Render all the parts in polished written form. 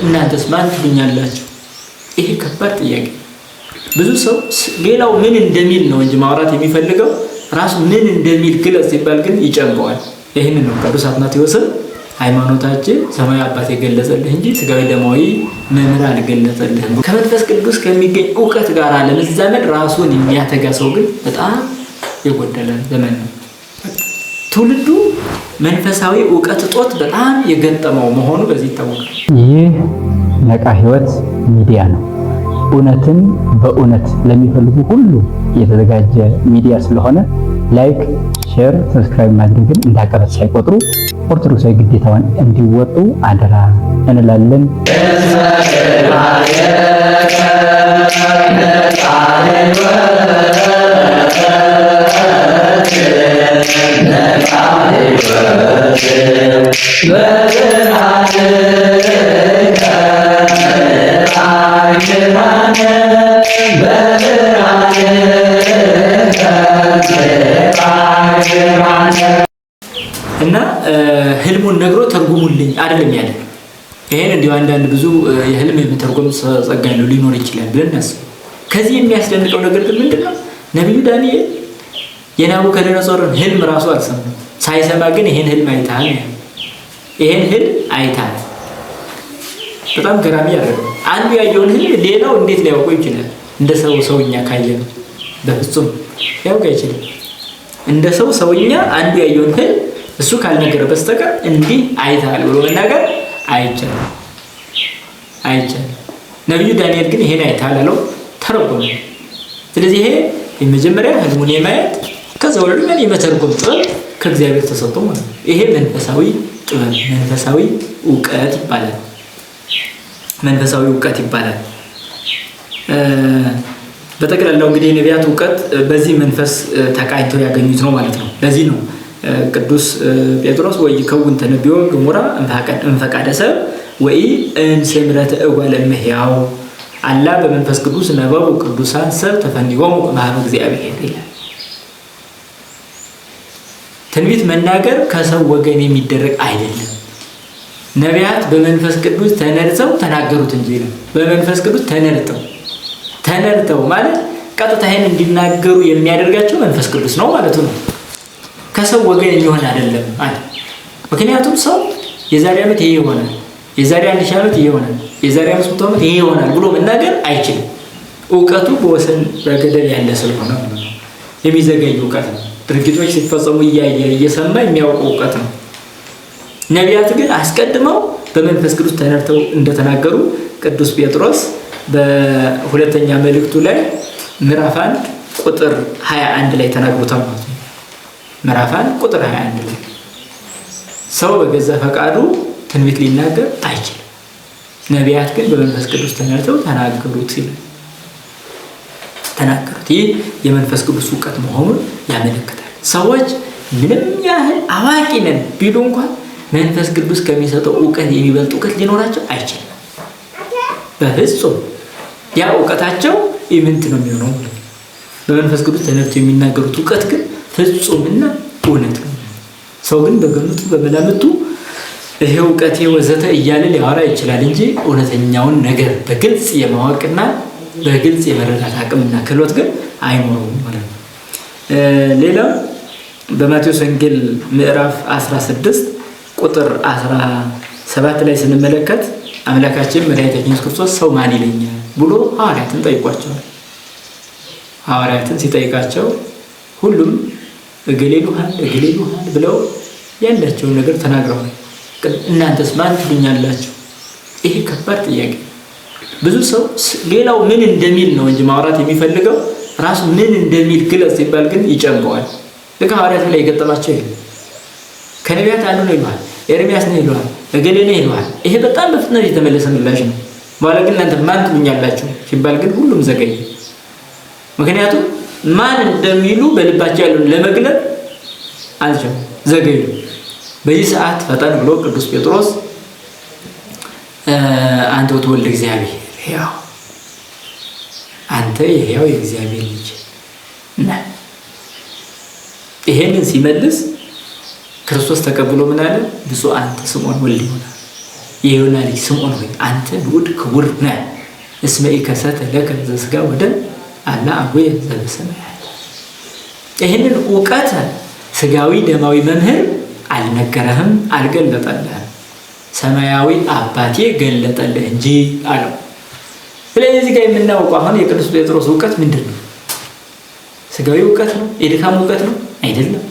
እናንተስ ማን ትሉኛላችሁ? ይሄ ከባድ ጥያቄ። ብዙ ሰው ሌላው ምን እንደሚል ነው እንጂ ማውራት የሚፈልገው ራሱ ምን እንደሚል ግለጽ ሲባል ግን ይጨንቀዋል። ይህን ነው ቅዱስ አትናቴዎስም ሃይማኖታችን ሰማያዊ አባት የገለጸልህ እንጂ ስጋዊ ደማዊ መምህር አልገለጸልህም። ከመንፈስ ቅዱስ ከሚገኝ እውቀት ጋር ለመዛመድ ራሱን የሚያተጋ ሰው ግን በጣም የጎደለ ዘመን ነው። ትውልዱ መንፈሳዊ እውቀት እጦት በጣም የገጠመው መሆኑ በዚህ ይታወቃል። ይህ ነቃ ሕይወት ሚዲያ ነው። እውነትን በእውነት ለሚፈልጉ ሁሉ የተዘጋጀ ሚዲያ ስለሆነ ላይክ፣ ሼር፣ ሰብስክራይብ ማድረግን እንዳቀረት ሳይቆጥሩ ኦርቶዶክሳዊ ግዴታውን እንዲወጡ አደራ እንላለን። እና ህልሙን ነግሮ ተርጉሙልኝ አይደለም ያለ። ይሄን እንዲሁ አንዳንድ ብዙ የህልም የመተርጎም ጸጋ ያለው ሊኖር ይችላል ብለን እናስብ። ከዚህ የሚያስደንቀው ነገር ግን ምንድነው? ነብዩ ዳንኤል የናቡከደነጾርን ህልም ራሱ አልሰማም። ሳይሰማ ግን ይሄን ህልም አይታል። ይሄን ህልም አይታል። በጣም ገራሚ ያደርጋል። አንዱ ያየውን ህልም ሌላው እንዴት ሊያውቀው ይችላል? እንደ ሰውኛ ካየነው በፍጹም ሊያውቀው አይችልም። እንደ ሰውኛ አንዱ ያየውን ህልም እሱ ካልነገረ በስተቀር እንዲህ አይታል ብሎ መናገር አይቻልም። ነብዩ ዳንኤል ግን ይሄን አይታል አለው፣ ተረጎመ። ስለዚህ ይሄ የመጀመሪያ ህልሙን የማየት ከዛ ወዲያ ደግሞ የመተርጎም ጥበብ ከእግዚአብሔር ተሰጥቶ ማለት ነው። ይሄ መንፈሳዊ ጥበብ፣ መንፈሳዊ ዕውቀት ይባላል። መንፈሳዊ ዕውቀት ይባላል። በጠቅላላው እንግዲህ የነቢያት ዕውቀት በዚህ መንፈስ ተቃኝተው ያገኙት ነው ማለት ነው። ለዚህ ነው ቅዱስ ጴጥሮስ ወይ ከውን ተነቢዮ ግሙራ እንፈቃደ ሰብ ወይ እንስምረተ እጓለ እመሕያው አላ በመንፈስ ቅዱስ ነበቡ ቅዱሳን ሰብ ተፈንዲጎሙ ማህበ እግዚአብሔር ይላል። ትንቢት መናገር ከሰው ወገን የሚደረግ አይደለም። ነቢያት በመንፈስ ቅዱስ ተነድተው ተናገሩት እንጂ ነው። በመንፈስ ቅዱስ ተነድተው ማለት ቀጥታ ይሄን እንዲናገሩ የሚያደርጋቸው መንፈስ ቅዱስ ነው ማለት ነው። ከሰው ወገን የሚሆን አይደለም ማለት። ምክንያቱም ሰው የዛሬ ዓመት ይሄ ይሆናል፣ የዛሬ 1000 ዓመት ይሄ ይሆናል፣ የዛሬ 500 ዓመት ይሄ ይሆናል ብሎ መናገር አይችልም። ዕውቀቱ በወሰን በገደብ ያለ ስለሆነ ነው። የሚዘገይ ዕውቀት ነው። ድርጊቶች ሲፈጸሙ እያየ እየሰማ የሚያውቀው ዕውቀት ነው። ነቢያት ግን አስቀድመው በመንፈስ ቅዱስ ተነድተው እንደተናገሩ ቅዱስ ጴጥሮስ በሁለተኛ መልእክቱ ላይ ምዕራፍ 1 ቁጥር 21 ላይ ተናግሮታል ማለት ነው። ምዕራፍ 1 ቁጥር 21 ላይ ሰው በገዛ ፈቃዱ ትንቢት ሊናገር አይችልም። ነቢያት ግን በመንፈስ ቅዱስ ተነድተው ተናገሩት ይላል። ይህ የመንፈስ ቅዱስ ዕውቀት መሆኑን ያመለክታል። ሰዎች ምንም ያህል አዋቂ ነን ቢሉ እንኳን መንፈስ ቅዱስ ከሚሰጠው ዕውቀት የሚበልጥ ዕውቀት ሊኖራቸው አይችልም። በፍጹም ያ ዕውቀታቸው ኢምንት ነው የሚሆነው። በመንፈስ ቅዱስ ተነድተው የሚናገሩት ዕውቀት ግን ፍጹምና እውነት ነው። ሰው ግን በገምቱ በመላምቱ ይሄ ዕውቀቴ ወዘተ እያለ ሊያወራ ይችላል እንጂ እውነተኛውን ነገር በግልጽ የማወቅና በግልጽ የመረዳት አቅምና ክህሎት ግን አይኖረውም ማለት ነው። ሌላው በማቴዎስ ወንጌል ምዕራፍ 16 ቁጥር 17 ላይ ስንመለከት አምላካችን መድኃኒታችን ኢየሱስ ክርስቶስ ሰው ማን ይለኛል ብሎ ሐዋርያትን ጠይቋቸዋል። ሐዋርያትን ሲጠይቃቸው ሁሉም እገሌ ይሉሃል ብለው ያላቸውን ነገር ተናግረዋል። እናንተስ ማን ትሉኛላችሁ? ይሄ ከባድ ጥያቄ። ብዙ ሰው ሌላው ምን እንደሚል ነው እንጂ ማውራት የሚፈልገው ራሱ ምን እንደሚል ግለጽ ሲባል ግን ይጨንቀዋል። ልክ ሐዋርያት ላይ የገጠማቸው ይሄ ከነቢያት አንዱ ነው ይሏል፣ ኤርሚያስ ነው ይሏል፣ እገሌ ነው ይሏል። ይሄ በጣም በፍጥነት የተመለሰ ምላሽ ነው። በኋላ ግን እናንተ ማን ትሉኛላችሁ ሲባል ግን ሁሉም ዘገየ። ምክንያቱም ማን እንደሚሉ በልባቸው ያለውን ለመግለጥ አልቻሉም፣ ዘገዩ። በዚህ ሰዓት ፈጠን ብሎ ቅዱስ ጴጥሮስ አንተ ወልደ እግዚአብሔር ሕያው አንተ የሕያው የእግዚአብሔር ልጅ ነህ። ይሄንን ሲመልስ ክርስቶስ ተቀብሎ ምን አለ? ብፁዕ አንተ ስምዖን ወልደ ዮና የዮና ልጅ ስምዖን ሆይ አንተ ንዑድ ክቡር ነህ እስመ ኢከሰተ ለከ ዘሥጋ ወደም አላ አቡየ ዘበሰማያት። ይህንን እውቀት ስጋዊ ደማዊ መምህር አልነገረህም፣ አልገለጠልህም፣ ሰማያዊ አባቴ ገለጠልህ እንጂ አለው። ስለዚህ እዚህ ጋር የምናውቀው አሁን የቅዱስ ጴጥሮስ እውቀት ምንድን ነው? ስጋዊ እውቀት ነው? የድካም እውቀት ነው? አይደለም።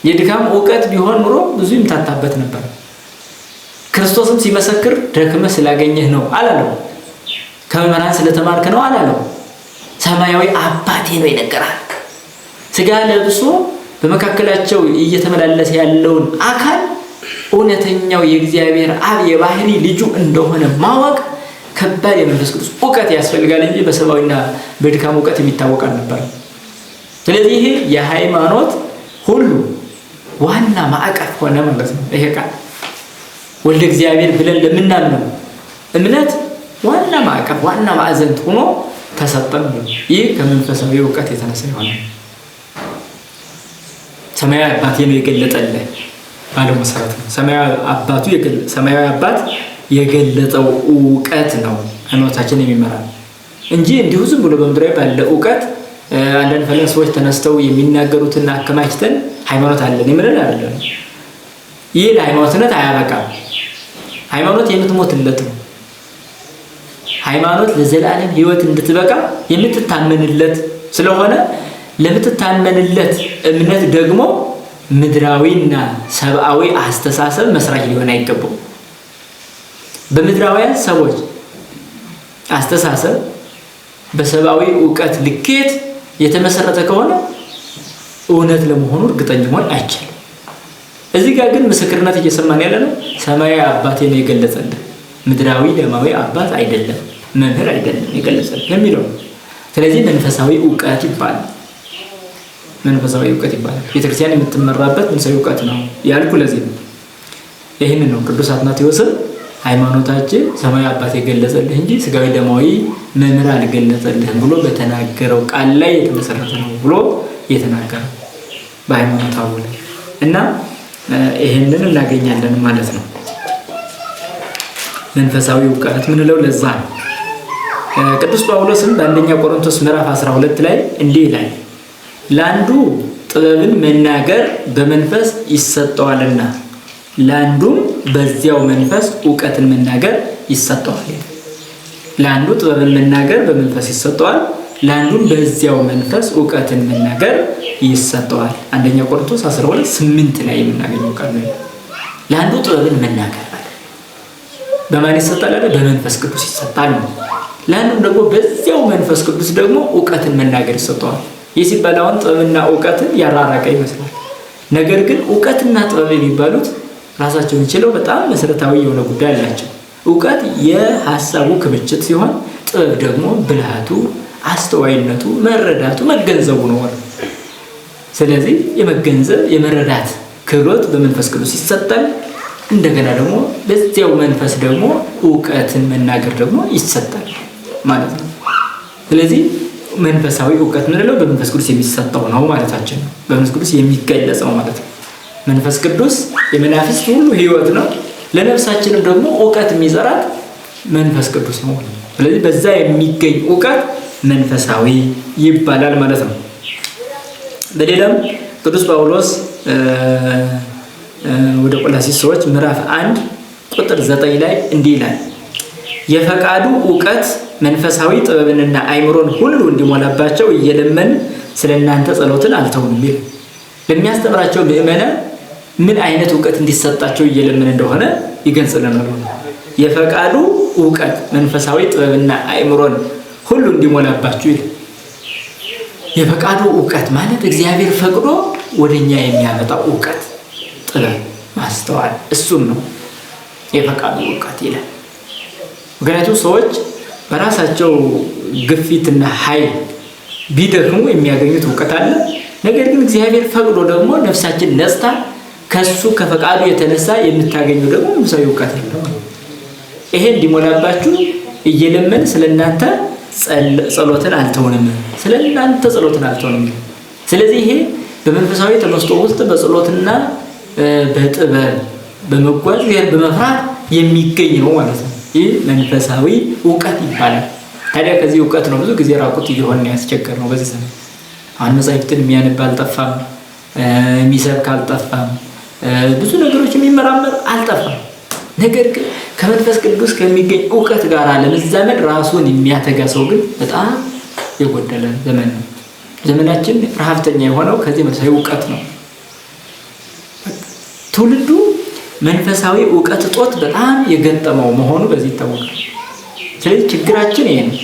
የድካም እውቀት ቢሆን ኑሮ ብዙ ይምታታበት ነበር። ክርስቶስም ሲመሰክር ደክመህ ስላገኘህ ነው አላለው። ከመምህራን ስለተማርክ ነው አላለው። ሰማያዊ አባቴ ነው ይነገራል። ስጋ ለብሶ በመካከላቸው እየተመላለሰ ያለውን አካል እውነተኛው የእግዚአብሔር አብ የባህሪ ልጁ እንደሆነ ማወቅ ከባድ የመንፈስ ቅዱስ እውቀት ያስፈልጋል እንጂ በሰብአዊና በድካም እውቀት የሚታወቅ አልነበረም። ስለዚህ ይሄ የሃይማኖት ሁሉ ዋና ማዕቀፍ ሆነ ማለት ነው። ይሄ ቃል ወልደ እግዚአብሔር ብለን ለምናምነው እምነት ዋና ማዕቀፍ ዋና ማዕዘን ሆኖ ተሰጠን። ይህ ከመንፈሳዊ እውቀት የተነሳ ይሆናል። ሰማያዊ አባቴ ነው የገለጠልህ ባለው መሰረት ነው። ሰማያዊ አባት የገለጠው እውቀት ነው ሃይማኖታችን የሚመራ እንጂ እንዲሁ ዝም ብሎ በምድራዊ ባለ እውቀት አንዳንድ ፈላስፎች ተነስተው የሚናገሩትን አከማችተን ሃይማኖት አለን የምንል አይደለም። ይህ ለሃይማኖትነት አያበቃም። ሃይማኖት የምትሞትለት ነው። ሃይማኖት ለዘላለም ሕይወት እንድትበቃ የምትታመንለት ስለሆነ ለምትታመንለት እምነት ደግሞ ምድራዊና ሰብአዊ አስተሳሰብ መስራች ሊሆን አይገባም። በምድራውያን ሰዎች አስተሳሰብ በሰብአዊ እውቀት ልኬት የተመሰረተ ከሆነ እውነት ለመሆኑ እርግጠኛ መሆን አይቻልም። እዚህ ጋር ግን ምስክርነት እየሰማን ያለ ነው። ሰማያዊ አባቴ ነው የገለጸልን፣ ምድራዊ ደማዊ አባት አይደለም፣ መምህር አይደለም የገለጸልን የሚለው። ስለዚህ መንፈሳዊ እውቀት ይባላል። መንፈሳዊ እውቀት ይባላል። ቤተክርስቲያን የምትመራበት መንፈሳዊ እውቀት ነው ያልኩ ለዚህ ነው። ይህንን ነው ቅዱስ አትናቴዎስም ሃይማኖታችን ሰማያዊ አባት የገለጸልህ እንጂ ስጋዊ ደማዊ መምህር አልገለጸልህም ብሎ በተናገረው ቃል ላይ የተመሰረተ ነው ብሎ የተናገረው በሃይማኖታው ላይ እና ይሄንን እናገኛለን ማለት ነው። መንፈሳዊ እውቀት ምንለው ለዛ ነው። ቅዱስ ጳውሎስም በአንደኛ ቆሮንቶስ ምዕራፍ 12 ላይ እንዲህ ይላል፣ ለአንዱ ጥበብን መናገር በመንፈስ ይሰጠዋልና ለአንዱም በዚያው መንፈስ እውቀትን መናገር ይሰጠዋል። ለአንዱ ጥበብን መናገር በመንፈስ ይሰጠዋል፣ ለአንዱም በዚያው መንፈስ እውቀትን መናገር ይሰጠዋል። አንደኛ ቆሮንቶስ 12:8 ላይ የምናገኘው ቃል ነው። ለአንዱ ጥበብን መናገር በማን ይሰጣል? በመንፈስ ቅዱስ ይሰጣል። ለአንዱም ደግሞ በዚያው መንፈስ ቅዱስ ደግሞ እውቀትን መናገር ይሰጠዋል። ይህ ሲባል አሁን ጥበብና እውቀትን ያራራቀ ይመስላል። ነገር ግን እውቀትና ጥበብ የሚባሉት ራሳቸውን ችለው በጣም መሰረታዊ የሆነ ጉዳይ አላቸው። እውቀት የሐሳቡ ክምችት ሲሆን ጥበብ ደግሞ ብልሃቱ፣ አስተዋይነቱ፣ መረዳቱ፣ መገንዘቡ ነው። ስለዚህ የመገንዘብ የመረዳት ክህሎት በመንፈስ ቅዱስ ይሰጣል። እንደገና ደግሞ በዚያው መንፈስ ደግሞ እውቀትን መናገር ደግሞ ይሰጣል ማለት ነው። ስለዚህ መንፈሳዊ እውቀት ምንለው በመንፈስ ቅዱስ የሚሰጠው ነው ማለታችን ነው። በመንፈስ ቅዱስ የሚገለጸው ማለት ነው። መንፈስ ቅዱስ የመናፍስት ሁሉ ሕይወት ነው። ለነፍሳችንም ደግሞ እውቀት የሚዘራት መንፈስ ቅዱስ ነው። ስለዚህ በዛ የሚገኝ እውቀት መንፈሳዊ ይባላል ማለት ነው። በሌላም ቅዱስ ጳውሎስ ወደ ቆላስይስ ሰዎች ምዕራፍ 1 ቁጥር 9 ላይ እንዲህ ይላል፣ የፈቃዱ እውቀት መንፈሳዊ ጥበብንና አእምሮን ሁሉ እንዲሞላባቸው እየለመን ስለእናንተ ጸሎትን አልተውንም ይላል። ለሚያስተምራቸው ምእመናን ምን አይነት እውቀት እንዲሰጣቸው እየለመን እንደሆነ ይገልጽልናል። የፈቃዱ እውቀት መንፈሳዊ ጥበብና አእምሮን ሁሉ እንዲሞላባችሁ ይላል። የፈቃዱ እውቀት ማለት እግዚአብሔር ፈቅዶ ወደኛ የሚያመጣው እውቀት፣ ጥበብ፣ ማስተዋል እሱም ነው የፈቃዱ እውቀት ይላል። ምክንያቱም ሰዎች በራሳቸው ግፊትና ኃይል ቢደክሙ የሚያገኙት እውቀት አለ። ነገር ግን እግዚአብሔር ፈቅዶ ደግሞ ነፍሳችን ነጽታ ከሱ ከፈቃዱ የተነሳ የምታገኘው ደግሞ መንፈሳዊ እውቀት ነው። ይሄ እንዲሞላባችሁ እየለመን ስለእናንተ ጸሎትን አልተውንም፣ ስለእናንተ ጸሎትን አልተውንም። ስለዚህ ይሄ በመንፈሳዊ ተመስጦ ውስጥ በጸሎትና በጥበብ በመጓዝ ይሄን በመፍራት የሚገኝ ነው ማለት ነው። ይህ መንፈሳዊ እውቀት ይባላል። ታዲያ ከዚህ እውቀት ነው ብዙ ጊዜ ራቁት እየሆነ ያስቸገር ነው በዚህ ዘመን። አሁን መጻሕፍትን የሚያነብ አልጠፋም፣ የሚሰብክ አልጠፋም፣ ብዙ ነገሮች የሚመራመር አልጠፋም። ነገር ግን ከመንፈስ ቅዱስ ከሚገኝ እውቀት ጋር ለመዛመድ ራሱን የሚያተጋ ሰው ግን በጣም የጎደለ ዘመን ነው። ዘመናችን ረሃብተኛ የሆነው ከዚህ መንፈሳዊ እውቀት ነው። ትውልዱ መንፈሳዊ እውቀት እጦት በጣም የገጠመው መሆኑ በዚህ ይታወቃል። ስለዚህ ችግራችን ይሄ ነው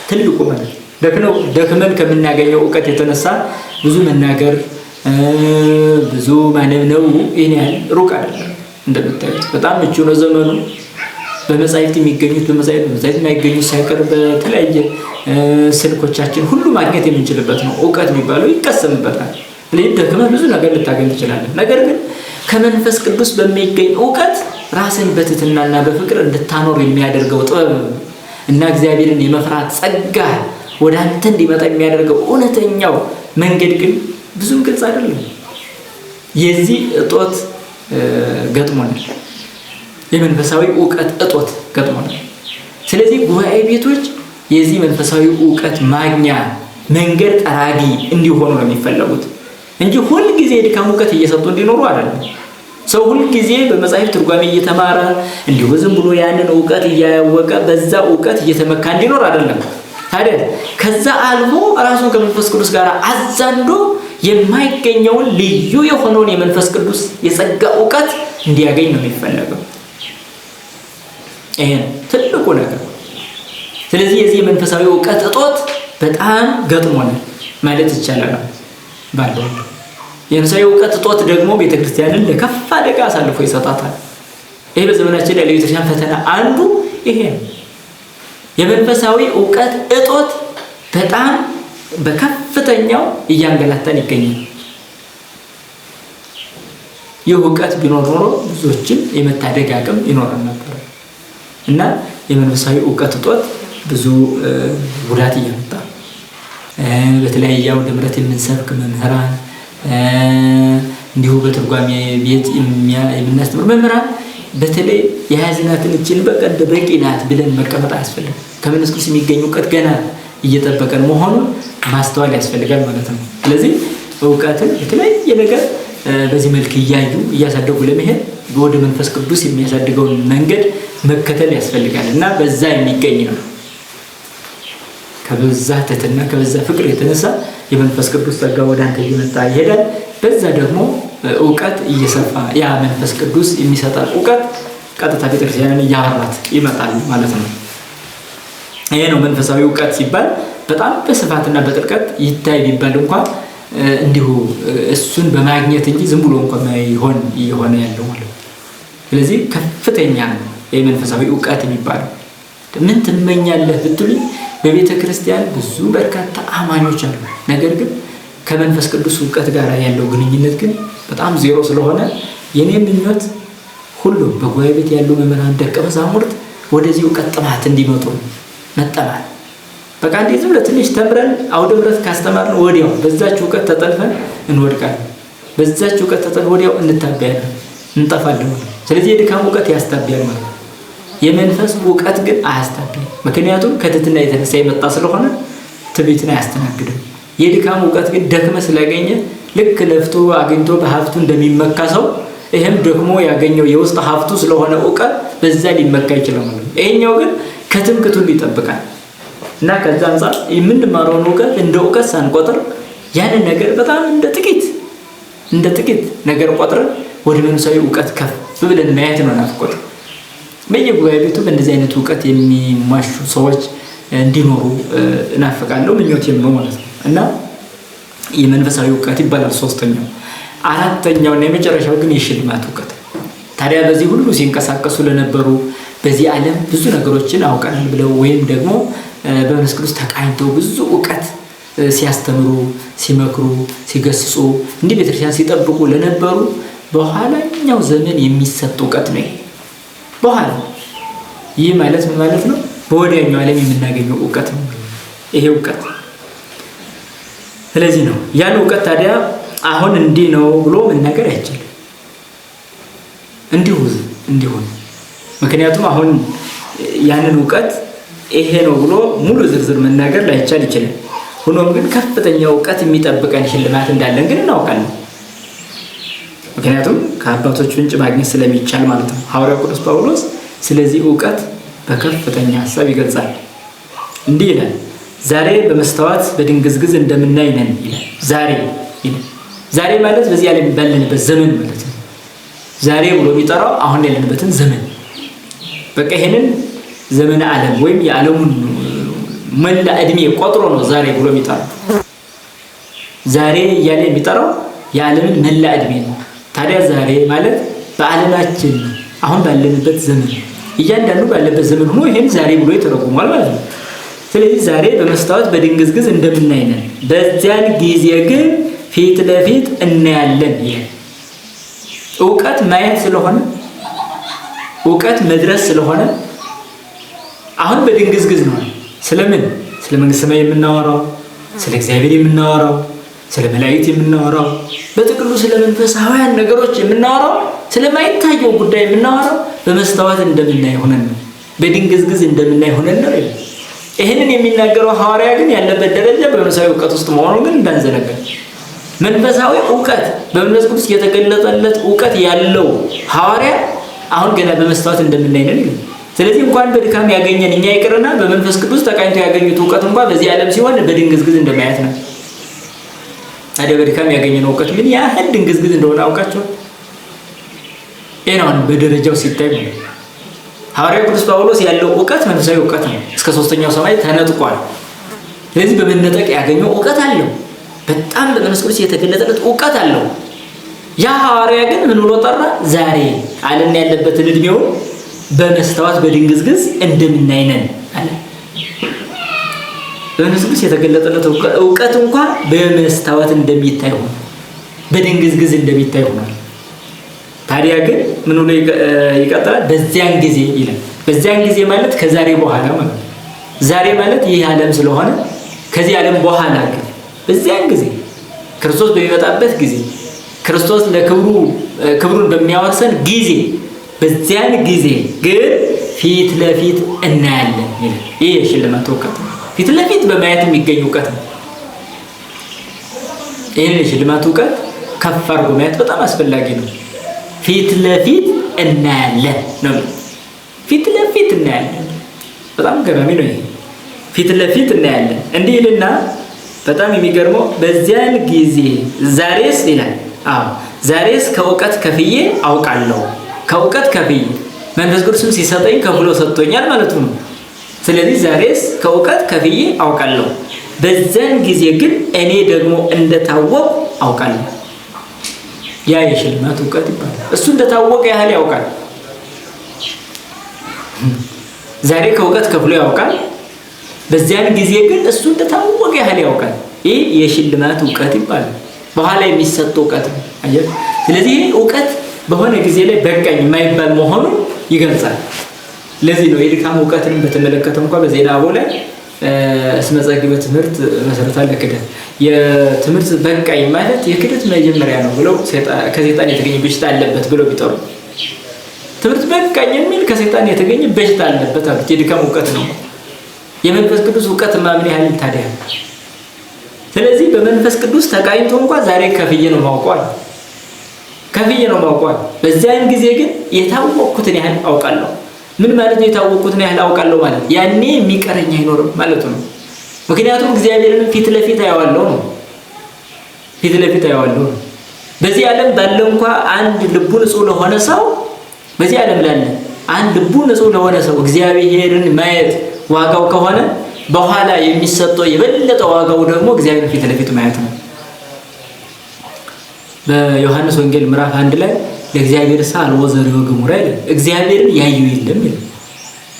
ትልቁ ማለት ደክመን ከምናገኘው እውቀት የተነሳ ብዙ መናገር ብዙ ማነው ይሄን ያህል ሩቅ አይደለም። እንደምታዩት በጣም ምቹ ነው ዘመኑ። በመጻሕፍት የሚገኙት በመጻሕፍት የማይገኙት ሳይቀር በተለያየ ስልኮቻችን ሁሉ ማግኘት የምንችልበት ነው። እውቀት የሚባለው ይቀሰምበታል። ስለዚህ ደክመህ ብዙ ነገር ልታገኝ ትችላለህ። ነገር ግን ከመንፈስ ቅዱስ በሚገኝ እውቀት ራስን በትህትናና በፍቅር እንድታኖር የሚያደርገው ጥበብ እና እግዚአብሔርን የመፍራት ጸጋ ወደ አንተ እንዲመጣ የሚያደርገው እውነተኛው መንገድ ግን ብዙም ግልጽ አይደለም። የዚህ እጦት ገጥሞናል። የመንፈሳዊ እውቀት እጦት ገጥሞናል። ስለዚህ ጉባኤ ቤቶች የዚህ መንፈሳዊ እውቀት ማግኛ መንገድ ጠራጊ እንዲሆኑ ነው የሚፈለጉት እንጂ ሁል ጊዜ የድካም እውቀት እየሰጡ እንዲኖሩ አይደለም። ሰው ሁል ጊዜ በመጻሕፍት ትርጓሜ እየተማረ እንዲሁ ዝም ብሎ ያንን እውቀት እያወቀ በዛ እውቀት እየተመካ እንዲኖር አይደለም። ታዲያ ከዛ አልፎ ራሱን ከመንፈስ ቅዱስ ጋር አዛንዶ የማይገኘውን ልዩ የሆነውን የመንፈስ ቅዱስ የጸጋ እውቀት እንዲያገኝ ነው የሚፈለገው። ይሄ ነው ትልቁ ነገር። ስለዚህ የዚህ መንፈሳዊ እውቀት እጦት በጣም ገጥሞናል ማለት ይቻላል ባለው። የመንፈሳዊ እውቀት እጦት ደግሞ ቤተክርስቲያንን ለከፋ አደጋ አሳልፎ ይሰጣታል። ይሄ በዘመናችን ያለው የቤተክርስቲያን ፈተና አንዱ ይሄ ነው። የመንፈሳዊ እውቀት እጦት በጣም በከፍተኛው እያንገላታን ይገኛል። ይህ እውቀት ቢኖር ኖሮ ብዙዎችን የመታደግ አቅም ይኖረን ነበር እና የመንፈሳዊ እውቀት እጦት ብዙ ጉዳት እያመጣ በተለያየ አውደ ምሕረት የምንሰብክ መምህራን እንዲሁ በትርጓሜ ቤት የምናስተምር መምህራን በተለይ የያዝናትን እችን በቀደ በቂ ናት ብለን መቀመጥ አያስፈልግም። ከመንፈስ ቅዱስ የሚገኝ እውቀት ገና እየጠበቀን መሆኑን ማስተዋል ያስፈልጋል ማለት ነው። ስለዚህ እውቀትን የተለያየ ነገር በዚህ መልክ እያሳደጉ ለመሄድ ወደ መንፈስ ቅዱስ የሚያሳድገውን መንገድ መከተል ያስፈልጋል እና በዛ የሚገኝ ነው። ከበዛ ትሕትና ከበዛ ፍቅር የተነሳ የመንፈስ ቅዱስ ጸጋ ወደ አንተ እየመጣ ይሄዳል። በዛ ደግሞ እውቀት እየሰፋ ያ መንፈስ ቅዱስ የሚሰጣት እውቀት ቀጥታ ቤተክርስቲያንን እያወራት ይመጣል ማለት ነው። ይሄ ነው መንፈሳዊ እውቀት ሲባል በጣም በስፋትና በጥልቀት ይታይ ቢባል እንኳን እንዲሁ እሱን በማግኘት እንጂ ዝም ብሎ እንኳን ማይሆን እየሆነ ያለው ማለት ነው። ስለዚህ ከፍተኛ ነው የመንፈሳዊ እውቀት የሚባለው። ምን ትመኛለህ ብትሉኝ በቤተ ክርስቲያን ብዙ በርካታ አማኞች አሉ። ነገር ግን ከመንፈስ ቅዱስ እውቀት ጋር ያለው ግንኙነት ግን በጣም ዜሮ ስለሆነ የኔ ምኞት ሁሉ በጉባኤ ቤት ያሉ መምህራን ደቀ መዛሙርት ወደዚህ እውቀት ጥማት እንዲመጡ መጠማት። በቃ እንዴት ዝም ብለን ትንሽ ተምረን አውደ ምሕረት ካስተማርን ወዲያው በዛች እውቀት ተጠልፈን እንወድቃለን። በዛች እውቀት ተጠልፈን ወዲያው እንታበያለን፣ እንጠፋለን። ስለዚህ የድካም እውቀት ያስታብያል ማለት ነው። የመንፈስ እውቀት ግን አያስታብይም። ምክንያቱም ከትሕትና የተነሳ የመጣ ስለሆነ ትዕቢትን አያስተናግድም። የድካም እውቀት ግን ደክመ ስላገኘ ልክ ለፍቶ አግኝቶ በሀብቱ እንደሚመካ ሰው ይህም ደግሞ ያገኘው የውስጥ ሀብቱ ስለሆነ እውቀት በዛ ሊመካ ይችላል ማለት ነው። ይሄኛው ግን ከትምክቱ ይጠብቃል እና ከዛ አንፃር የምንማረውን እውቀት እንደ እውቀት ሳንቆጥር ያንን ነገር በጣም እንደ ጥቂት ነገር ቆጥረን ወደ መንፈሳዊ እውቀት ከፍ ብለን ማየት ነው ናፍቆት። በየጉባኤ ቤቱ በእንደዚህ አይነት እውቀት የሚሟሹ ሰዎች እንዲኖሩ እናፍቃለሁ፣ ምኞቴም ነው ማለት ነው እና የመንፈሳዊ እውቀት ይባላል ሶስተኛው። አራተኛውና የመጨረሻው ግን የሽልማት እውቀት። ታዲያ በዚህ ሁሉ ሲንቀሳቀሱ ለነበሩ በዚህ ዓለም ብዙ ነገሮችን አውቀናል ብለው ወይም ደግሞ በመንፈስ ቅዱስ ተቃኝተው ብዙ እውቀት ሲያስተምሩ፣ ሲመክሩ፣ ሲገስጹ እንዲህ ቤተክርስቲያን ሲጠብቁ ለነበሩ በኋላኛው ዘመን የሚሰጥ እውቀት ነው። በኋላ ይህ ማለት ምን ማለት ነው? በወዲያኛው ዓለም የምናገኘው እውቀት ነው ይሄ እውቀት። ስለዚህ ነው ያን እውቀት ታዲያ አሁን እንዲህ ነው ብሎ መናገር አይቻልም። እንዲሁ እንዲሆን። ምክንያቱም አሁን ያንን እውቀት ይሄ ነው ብሎ ሙሉ ዝርዝር መናገር ላይቻል ይችላል። ሆኖም ግን ከፍተኛ እውቀት የሚጠብቀን ሽልማት እንዳለን ግን እናውቃለን። ምክንያቱም ከአባቶች ምንጭ ማግኘት ስለሚቻል ማለት ነው። ሐዋርያው ቅዱስ ጳውሎስ ስለዚህ እውቀት በከፍተኛ ሐሳብ ይገልጻል። እንዲህ ይላል፣ ዛሬ በመስተዋት በድንግዝግዝ እንደምናይ ነን ይላል። ዛሬ ማለት በዚህ ዓለም ባለንበት ዘመን ማለት ነው። ዛሬ ብሎ የሚጠራው አሁን ያለንበትን ዘመን በቃ ይሄንን ዘመነ ዓለም ወይም የዓለሙን መላ እድሜ ቆጥሮ ነው ዛሬ ብሎ የሚጠራው። ዛሬ እያለ የሚጠራው የዓለምን መላ እድሜ ነው። ታዲያ ዛሬ ማለት በዓለማችን አሁን ባለንበት ዘመን እያንዳንዱ ባለበት ዘመን ሆኖ ይሄን ዛሬ ብሎ ይተረጉማል ማለት ነው። ስለዚህ ዛሬ በመስታወት በድንግዝግዝ እንደምናይ ነን፣ በዚያን ጊዜ ግን ፊት ለፊት እናያለን። ይሄ እውቀት ማየት ስለሆነ እውቀት መድረስ ስለሆነ አሁን በድንግዝግዝ ነው። ስለምን? ስለ መንግስተ ሰማይ የምናወራው፣ ስለ እግዚአብሔር የምናወራው፣ ስለ መላእክት የምናወራው፣ በጥቅሉ ስለ መንፈሳውያን ነገሮች የምናወራው፣ ስለማይታየው ጉዳይ የምናወራው በመስታወት እንደምናይ ሆነን ነው። በድንግዝግዝ እንደምናይ ሆነን ነው። ይህንን የሚናገረው ሐዋርያ ግን ያለበት ደረጃ በመንፈሳዊ እውቀት ውስጥ መሆኑን ግን እንዳንዘነጋ። መንፈሳዊ እውቀት በመንፈስ ቅዱስ የተገለጠለት እውቀት ያለው ሐዋርያ አሁን ገና በመስታወት እንደምናይ ነን ይላል። ስለዚህ እንኳን በድካም ያገኘን እኛ ይቅርና በመንፈስ ቅዱስ ተቃኝቶ ያገኙት እውቀት እንኳን በዚህ ዓለም ሲሆን በድንግዝግዝ እንደማየት ነው። ታዲያ በድካም ያገኘነው እውቀት ምን ያህል ድንግዝግዝ እንደሆነ አውቃቸዋል። ይሄ ነው በደረጃው ሲታይ ነው። ሐዋርያው ቅዱስ ጳውሎስ ያለው እውቀት መንፈሳዊ እውቀት ነው። እስከ 3ኛው ሰማይ ተነጥቋል። ስለዚህ በመነጠቅ ያገኘው እውቀት አለው። በጣም በመንፈስ ቅዱስ የተገለጠለት እውቀት አለው። ያ ሐዋርያ ግን ምን ብሎ ጠራ? ዛሬ ዓለም ያለበትን እድሜውን በመስታወት በድንግዝግዝ እንደምናይ ነን አለ። በመንፈስ ቅዱስ የተገለጠለት እውቀት እንኳን በመስታወት እንደሚታይ ሆኖ በድንግዝግዝ እንደሚታይ ሆኗል። ታዲያ ግን ምን ብሎ ይቀጥላል? በዚያን ጊዜ ይላል። በዚያን ጊዜ ማለት ከዛሬ በኋላ ማለት ነው። ዛሬ ማለት ይህ ዓለም ስለሆነ ከዚህ ዓለም በኋላ ግን በዚያን ጊዜ ክርስቶስ በሚመጣበት ጊዜ ክርስቶስ ክብሩን በሚያወርሰን ጊዜ በዚያን ጊዜ ግን ፊት ለፊት እናያለን ይላል። ይህ የሽልማት እውቀት ነው። ፊት ለፊት በማየት የሚገኝ እውቀት ነው። ይህን የሽልማት እውቀት ከፍ አድርጎ ማየት በጣም አስፈላጊ ነው። ፊት ለፊት እናያለን ነው። ፊት ለፊት እናያለን በጣም ገራሚ ነው። ይሄ ፊት ለፊት እናያለን እንዲህ ይልና በጣም የሚገርመው በዚያን ጊዜ ዛሬስ ይላል። ዛሬስ ከእውቀት ከፍዬ አውቃለሁ። ከእውቀት ከፍዬ መንፈስ ቅዱስም ሲሰጠኝ ከፍሎ ሰጥቶኛል ማለቱ ነው። ስለዚህ ዛሬስ ከእውቀት ከፍዬ አውቃለሁ፣ በዚያን ጊዜ ግን እኔ ደግሞ እንደታወቅ አውቃለሁ። ያ የሽልማት እውቀት ይባላል። እሱ እንደታወቀ ያህል ያውቃል። ዛሬ ከእውቀት ከፍሎ ያውቃል፣ በዚያን ጊዜ ግን እሱ እንደታወቀ ያህል ያውቃል። ይህ የሽልማት እውቀት ይባላል። በኋላ የሚሰጥ እውቀት ነው። አየህ። ስለዚህ እውቀት በሆነ ጊዜ ላይ በቃኝ የማይባል መሆኑን ይገልጻል። ለዚህ ነው የድካም እውቀትን በተመለከተ እንኳን በዜና አበው ላይ እስመ ጸግበ ትምህርት መሰረታ ለክደት የትምህርት በቃኝ ማለት የክደት መጀመሪያ ነው ብለው ከሰይጣን የተገኘ በሽታ አለበት ብለው ቢጠሩ ትምህርት በቃኝ የሚል ከሰይጣን የተገኘ በሽታ አለበት አሉት። የድካም እውቀት ነው። የመንፈስ ቅዱስ እውቀት ምን ያህል ታዲያ? ስለዚህ በመንፈስ ቅዱስ ተቃኝቶ እንኳን ዛሬ ከፍዬ ነው ማውቀዋል። በዚያን ጊዜ ግን የታወቅኩትን ያህል አውቃለሁ። ምን ማለት ነው? የታወቅኩትን ያህል አውቃለሁ ማለት ያኔ የሚቀረኝ አይኖርም ማለት ነው። ምክንያቱም እግዚአብሔርን ፊት ለፊት አየዋለሁ ነው። በዚህ ዓለም ባለ እንኳን አንድ ልቡ ንጹህ ለሆነ ሰው በዚህ ዓለም ላለ አንድ ልቡ ንጹህ ለሆነ ሰው እግዚአብሔርን ማየት ዋጋው ከሆነ በኋላ የሚሰጠው የበለጠ ዋጋው ደግሞ እግዚአብሔርን ፊት ለፊት ማየት ነው። በዮሐንስ ወንጌል ምዕራፍ 1 ላይ ለእግዚአብሔር ሳልወ ዘሪው ገሙራ ይላል። እግዚአብሔርን ያየው የለም ይላል።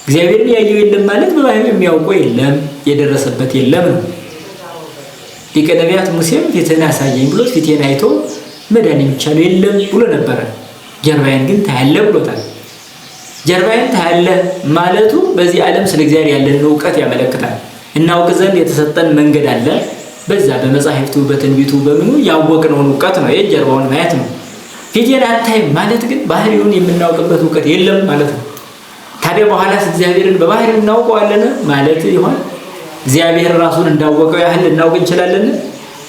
እግዚአብሔርን ያየው የለም ማለት በባህሪ የሚያውቀው የለም፣ የደረሰበት የለም ነው። ሊቀ ነቢያት ሙሴም ፊትህን አሳየኝ ብሎ ፊቴን አይቶ መዳን የሚቻለው የለም ብሎ ነበረ። ጀርባዬን ግን ታያለህ ብሎታል። ጀርባዬን ታያለህ ማለቱ በዚህ ዓለም ስለ እግዚአብሔር ያለን እውቀት ያመለክታል። እናውቅ ዘንድ የተሰጠን መንገድ አለ። በዛ በመጻሕፍቱ በትንቢቱ በምኑ ያወቅነውን እውቀት ነው የጀርባውን ማየት ነው። ፊቴን አታይም ማለት ግን ባህሪውን የምናውቅበት እውቀት የለም ማለት ነው። ታዲያ በኋላስ እግዚአብሔርን በባህሪው እናውቀዋለን ማለት ይሆን? እግዚአብሔር ራሱን እንዳወቀው ያህል ልናውቅ እንችላለን?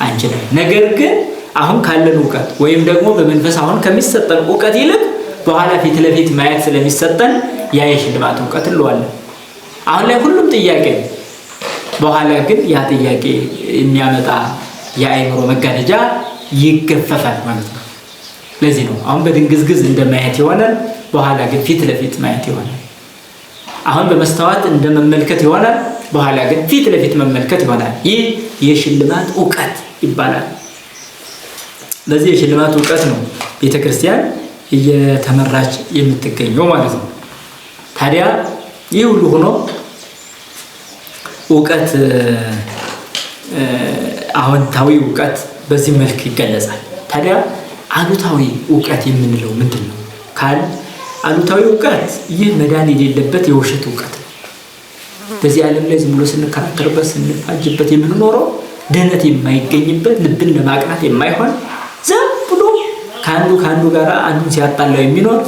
አንችልም። ነገር ግን አሁን ካለን እውቀት ወይም ደግሞ በመንፈስ አሁን ከሚሰጠን እውቀት ይልቅ በኋላ ፊት ለፊት ማየት ስለሚሰጠን ያ የሽልማት እውቀት እንለዋለን። አሁን ላይ ሁሉም ጥያቄ፣ በኋላ ግን ያ ጥያቄ የሚያመጣ የአእምሮ መጋረጃ ይገፈፋል ማለት ነው። ለዚህ ነው አሁን በድንግዝግዝ እንደማየት ይሆናል፣ በኋላ ግን ፊት ለፊት ማየት ይሆናል። አሁን በመስተዋት እንደመመልከት ይሆናል፣ በኋላ ግን ፊት ለፊት መመልከት ይሆናል። ይህ የሽልማት እውቀት ይባላል። ለዚህ የሽልማት እውቀት ነው ቤተክርስቲያን እየተመራች የምትገኘው ማለት ነው። ታዲያ ይህ ሁሉ ሆኖ እውቀት አዎንታዊ እውቀት በዚህ መልክ ይገለጻል። ታዲያ አሉታዊ እውቀት የምንለው ምንድን ነው ካል አሉታዊ እውቀት ይህ መዳን የሌለበት የውሸት እውቀት ነው። በዚህ ዓለም ላይ ዝም ብሎ ስንከራከርበት ስንፋጅበት የምንኖረው ድህነት የማይገኝበት ልብን ለማቅናት የማይሆን ዝም ብሎ ከአንዱ ጋር አንዱን ሲያጣላው የሚኖር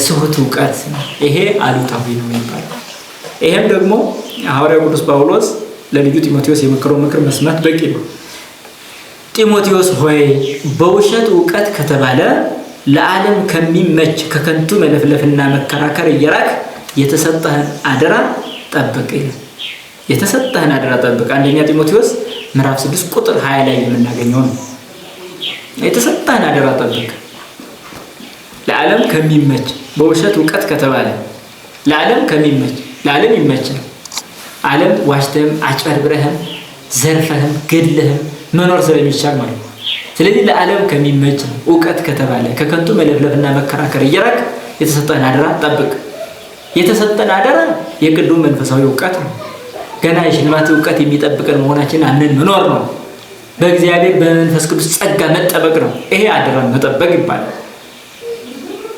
ስሁት እውቀት ነው። ይሄ አሉታዊ ነው የሚባለው። ይሄም ደግሞ ሐዋርያው ቅዱስ ጳውሎስ ለልጁ ጢሞቴዎስ የመከረው ምክር መስማት በቂ ነው። ጢሞቴዎስ ሆይ በውሸት እውቀት ከተባለ ለዓለም ከሚመች ከከንቱ መለፍለፍና መከራከር እየራቅ የተሰጠህን አደራ ጠብቅ። የተሰጠህን አደራ ጠብቅ። አንደኛ ጢሞቴዎስ ምዕራፍ 6 ቁጥር 20 ላይ የምናገኘው ነው። የተሰጠህን አደራ ጠብቅ። ለዓለም ከሚመች በውሸት እውቀት ከተባለ ለዓለም ከሚመች ለዓለም ይመች ነው። ዓለም ዋሽተህም አጭበርብረህም ዘርፈህም ገድለህም መኖር ስለሚቻል ማለት ነው። ስለዚህ ለዓለም ከሚመች እውቀት ከተባለ ከከንቱ መለፍለፍና መከራከር እየራቅ የተሰጠህን አደራ ጠብቅ። የተሰጠን አደራ የቅዱም መንፈሳዊ እውቀት ነው። ገና የሽልማት እውቀት የሚጠብቀን መሆናችን አምነን መኖር ነው። በእግዚአብሔር በመንፈስ ቅዱስ ጸጋ መጠበቅ ነው። ይሄ አደራ መጠበቅ ይባላል።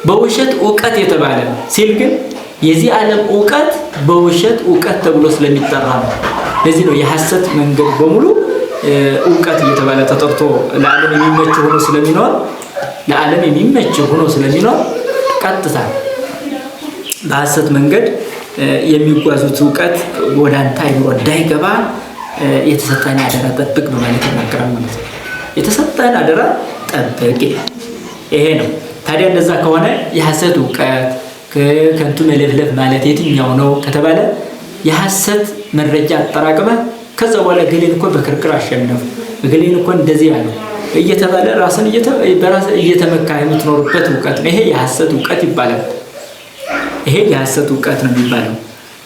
በውሸት እውቀት የተባለ ሲል ግን የዚህ ዓለም እውቀት በውሸት እውቀት ተብሎ ስለሚጠራ ነው። ለዚህ ነው የሐሰት መንገድ በሙሉ እውቀት እየተባለ ተጠርቶ ለዓለም የሚመች ሆኖ ስለሚኖር ቀጥታ በሐሰት መንገድ የሚጓዙት እውቀት ወደ አንተ አይምሮ እንዳይገባ የተሰጠህን አደራ ጠብቅ በማለት ይናገራል ማለት ነው። የተሰጠህን አደራ ጠብቅ ይሄ ነው። ታዲያ እንደዛ ከሆነ የሐሰት እውቀት ከንቱ መለፍለፍ ማለት የትኛው ነው ከተባለ የሐሰት መረጃ አጠራቅመ ከዛ በኋላ ገሌን እኮ በክርክር አሸነፉ ገሌን እኮ እንደዚህ ያለው እየተባለ ራስን እየተመካ የምትኖርበት እውቀት ነው። ይሄ የሐሰት እውቀት ይባላል። ይሄ የሐሰት እውቀት ነው የሚባለው።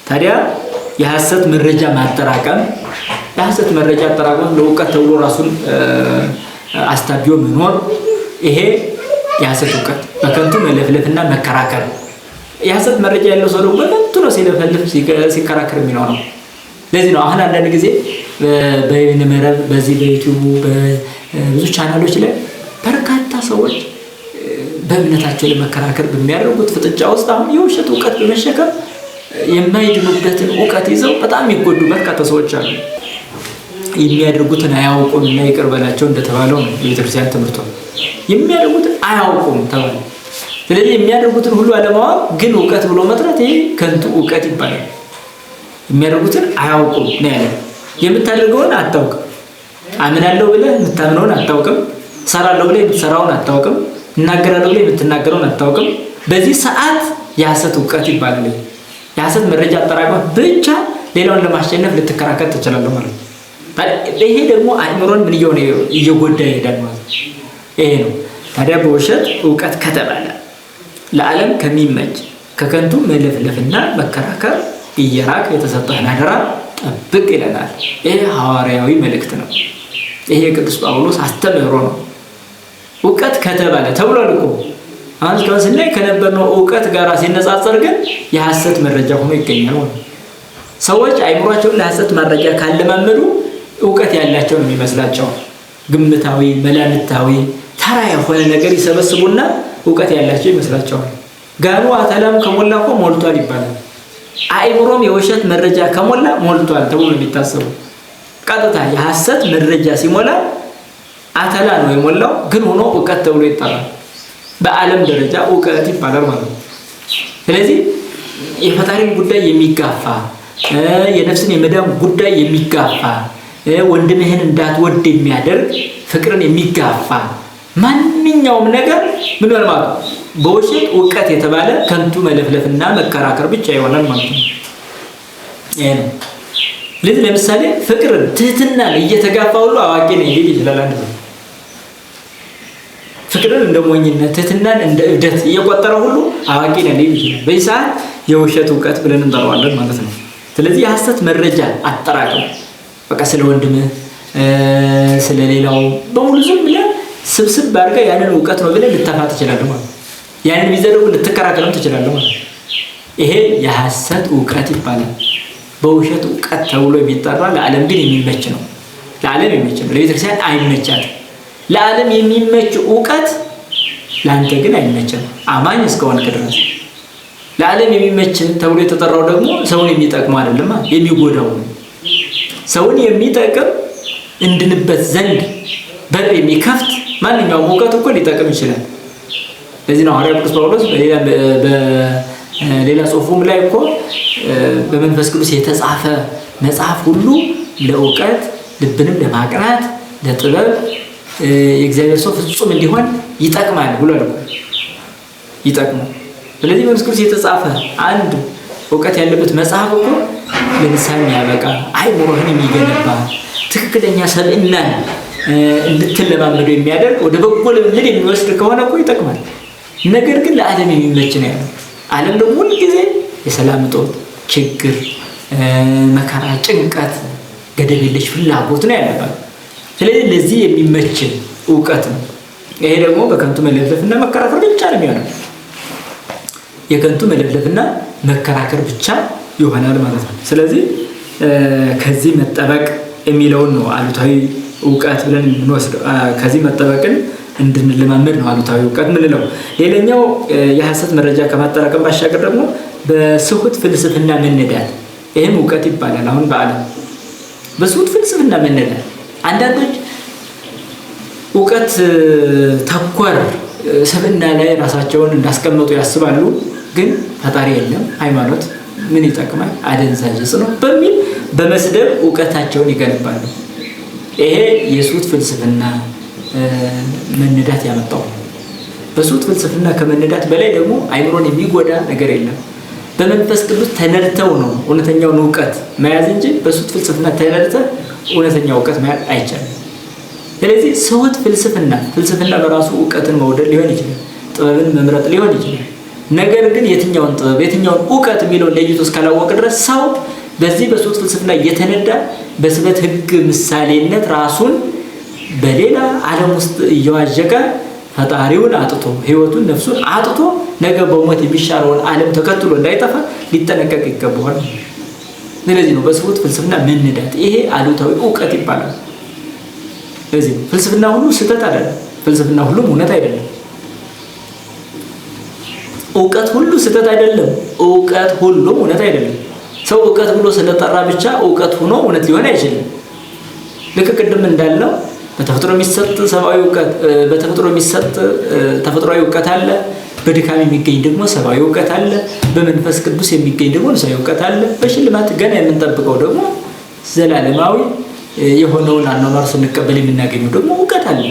ታዲያ የሐሰት መረጃ ማጠራቀም ለእውቀት ተብሎ ራሱን አስታቢዮ መኖር ይሄ የሐሰት እውቀት በከንቱ መለፍለፍና መከራከር። የሐሰት መረጃ ያለው ሰው ደግሞ በከንቱ ነው ሲለፈልፍ ሲከራከር የሚኖረው። ለዚህ ነው አሁን አንዳንድ ጊዜ በይነ መረብ በዚህ በዩቲዩብ በብዙ ቻናሎች ላይ በርካታ ሰዎች በእምነታቸው ለመከራከር በሚያደርጉት ፍጥጫ ውስጥ አሁን የውሸት እውቀት በመሸከም የማይድኑበትን እውቀት ይዘው በጣም የሚጎዱ በርካታ ሰዎች አሉ። የሚያደርጉትን አያውቁም እና ይቅር በላቸው እንደተባለው ነው የቤተክርስቲያን ትምህርቷ። የሚያደርጉትን አያውቁም ተባለ። ስለዚህ የሚያደርጉትን ሁሉ አለማወቅ ግን እውቀት ብሎ መጥራት ይሄ ከንቱ እውቀት ይባላል። የሚያደርጉትን አያውቁም ነው ያለው። የምታደርገውን አታውቅም። አምናለሁ ብለህ የምታምነውን አታውቅም። ሰራለሁ ብለህ የምትሰራውን አታውቅም። እናገራለሁ ብለህ የምትናገረውን አታውቅም። በዚህ ሰዓት የሐሰት እውቀት ይባላል። የሐሰት መረጃ አጠራቅመህ ብቻ ሌላውን ለማሸነፍ ልትከራከር ትችላለህ ማለት ነው። ይሄ ደግሞ አእምሮን ምን እየጎዳ ይሄዳል ማለት ነው። ይሄ ነው። ታዲያ በውሸት እውቀት ከተባለ ለዓለም ከሚመች ከከንቱ መለፍለፍና መከራከር እየራቅ የተሰጠህን አደራ ጠብቅ ይለናል። ይሄ ሐዋርያዊ መልእክት ነው። ይሄ የቅዱስ ጳውሎስ አስተምህሮ ነው። እውቀት ከተባለ ተብሏል እኮ አሁን እስካሁን ስናይ ከነበርነው እውቀት ጋር ሲነጻጸር ግን የሐሰት መረጃ ሆኖ ይገኛል ማለት ነው። ሰዎች አይምሯቸውን ለሐሰት መረጃ ካለማመዱ እውቀት ያላቸው ነው የሚመስላቸው። ግምታዊ መላምታዊ ተራ የሆነ ነገር ይሰበስቡና እውቀት ያላቸው ይመስላቸዋል። ጋኑ አተላም ከሞላ እኮ ሞልቷል ይባላል። አይምሮም የውሸት መረጃ ከሞላ ሞልቷል ተብሎ የሚታሰቡ ቀጥታ የሐሰት መረጃ ሲሞላ አተላ ነው የሞላው ግን ሆኖ እውቀት ተብሎ ይጠራል። በዓለም ደረጃ እውቀት ይባላል ማለት ነው። ስለዚህ የፈጣሪን ጉዳይ የሚጋፋ የነፍስን የመዳን ጉዳይ የሚጋፋ ወንድምህን እንዳትወድ የሚያደርግ ፍቅርን የሚጋፋ ማንኛውም ነገር ምን ማለት ነው? በውሸት እውቀት የተባለ ከንቱ መለፍለፍና መከራከር ብቻ ይሆናል ማለት ነው። ይሄ ነው። ለምሳሌ ፍቅርን፣ ትህትናን እየተጋፋ ሁሉ አዋቂ ነኝ ሊል ይችላል አንድ ሰው። ፍቅርን እንደ ሞኝነት፣ ትህትናን እንደ እብደት እየቆጠረ ሁሉ አዋቂ ነኝ ሊል ይችላል። በዚህ ሰዓት የውሸት እውቀት ብለን እንጠራዋለን ማለት ነው። ስለዚህ የሐሰት መረጃ አጠራቅም በቃ ስለ ወንድምህ ስለሌላው በሙሉ ዝም ብለህ ስብስብ አድርገህ ያንን እውቀት ነው ብለህ ልታፋ ትችላለህ ማለት ነው። ያንን ቢዘረጉ ልትከራከርም ትችላለህ ማለት ነው። ይሄ የሐሰት እውቀት ይባላል። በውሸት እውቀት ተብሎ የሚጠራ ለዓለም ግን የሚመች ነው። ለዓለም የሚመች ነው፣ ለቤተክርስቲያን አይመቻትም። ለዓለም የሚመች እውቀት ለአንተ ግን አይመችም አማኝ እስከሆንክ ድረስ። ለዓለም የሚመች ተብሎ የተጠራው ደግሞ ሰውን የሚጠቅመው አይደለም፣ የሚጎዳው ነው። ሰውን የሚጠቅም እንድንበት ዘንድ በር የሚከፍት ማንኛውም እውቀት እኮ ሊጠቅም ይችላል። ለዚህ ነው ሐዋርያው ቅዱስ ጳውሎስ በሌላ ጽሑፉም ላይ እኮ በመንፈስ ቅዱስ የተጻፈ መጽሐፍ ሁሉ ለእውቀት ልብንም ለማቅናት ለጥበብ የእግዚአብሔር ሰው ፍጹም እንዲሆን ይጠቅማል ብሏል። ይጠቅማል። ስለዚህ በመንፈስ ቅዱስ የተጻፈ አንድ እውቀት ያለበት መጽሐፍ እኮ ለንስሐ የሚያበቃ አይምሮህን የሚገነባ ትክክለኛ ሰብዕናን እንድትለማመደው የሚያደርግ ወደ በጎ ልምምድ የሚወስድ ከሆነ እኮ ይጠቅማል። ነገር ግን ለዓለም የሚመች ነው ያለው። ዓለም ደግሞ ሁል ጊዜ የሰላም እጦት፣ ችግር፣ መከራ፣ ጭንቀት፣ ገደብ የለሽ ፍላጎት ነው ያለባት። ስለዚህ ለዚህ የሚመች እውቀት ነው። ይሄ ደግሞ በከንቱ መለፍለፍና መከራከር ብቻ ነው የሚሆነው። የከንቱ መለፍለፍና መከራከር ብቻ ይሆናል ማለት ነው። ስለዚህ ከዚህ መጠበቅ የሚለውን ነው አሉታዊ እውቀት ብለን እንወስድ። ከዚህ መጠበቅን እንድንለማመድ ነው አሉታዊ እውቀት ምንለው። ሌላኛው የሐሰት መረጃ ከማጠራቀም ባሻገር ደግሞ በስሁት ፍልስፍና መነዳት፣ ይህም እውቀት ይባላል። አሁን በዓለም በስሁት ፍልስፍና መነዳት አንዳንዶች እውቀት ተኮር ሰብዕና ላይ ራሳቸውን እንዳስቀመጡ ያስባሉ። ግን ፈጣሪ የለም፣ ሃይማኖት ምን ይጠቅማል፣ አደንዛዥ ዕፅ ነው በሚል በመስደብ እውቀታቸውን ይገነባሉ። ይሄ የስሁት ፍልስፍና መነዳት ያመጣው። በስሁት ፍልስፍና ከመነዳት በላይ ደግሞ አይምሮን የሚጎዳ ነገር የለም። በመንፈስ ቅዱስ ተነድተው ነው እውነተኛውን እውቀት መያዝ እንጂ በስሁት ፍልስፍና ተነድተህ እውነተኛ እውቀት መያዝ አይቻልም። ስለዚህ ስሁት ፍልስፍና በራሱ እውቀትን መውደድ ሊሆን ይችላል፣ ጥበብን መምረጥ ሊሆን ይችላል። ነገር ግን የትኛውን ጥበብ የትኛውን እውቀት የሚለውን ለይቶ እስካላወቀ ድረስ ሰው በዚህ በስሁት ፍልስፍና እየተነዳ በስበት ሕግ ምሳሌነት ራሱን በሌላ ዓለም ውስጥ እየዋዠቀ ፈጣሪውን አጥቶ ሕይወቱን ነፍሱን አጥቶ ነገ በሞት የሚሻለውን ዓለም ተከትሎ እንዳይጠፋ ሊጠነቀቅ ይገባዋል። ስለዚህ ነው በስሁት ፍልስፍና መነዳት። ይሄ አሉታዊ እውቀት ይባላል። ስለዚህ ፍልስፍና ሁሉ ስህተት አይደለም፣ ፍልስፍና ሁሉም እውነት አይደለም። እውቀት ሁሉ ስህተት አይደለም፣ እውቀት ሁሉም እውነት አይደለም። ሰው እውቀት ብሎ ስለጠራ ብቻ እውቀት ሆኖ እውነት ሊሆን አይችልም። ልክ ቅድም እንዳልነው በተፈጥሮ የሚሰጥ ሰብአዊ እውቀት፣ በተፈጥሮ የሚሰጥ ተፈጥሯዊ እውቀት አለ። በድካም የሚገኝ ደግሞ ሰብአዊ እውቀት አለ። በመንፈስ ቅዱስ የሚገኝ ደግሞ ነፍሳዊ እውቀት አለ። በሽልማት ገና የምንጠብቀው ደግሞ ዘላለማዊ የሆነውን አኗኗር ስንቀበል የምናገኘው ደግሞ እውቀት አለ።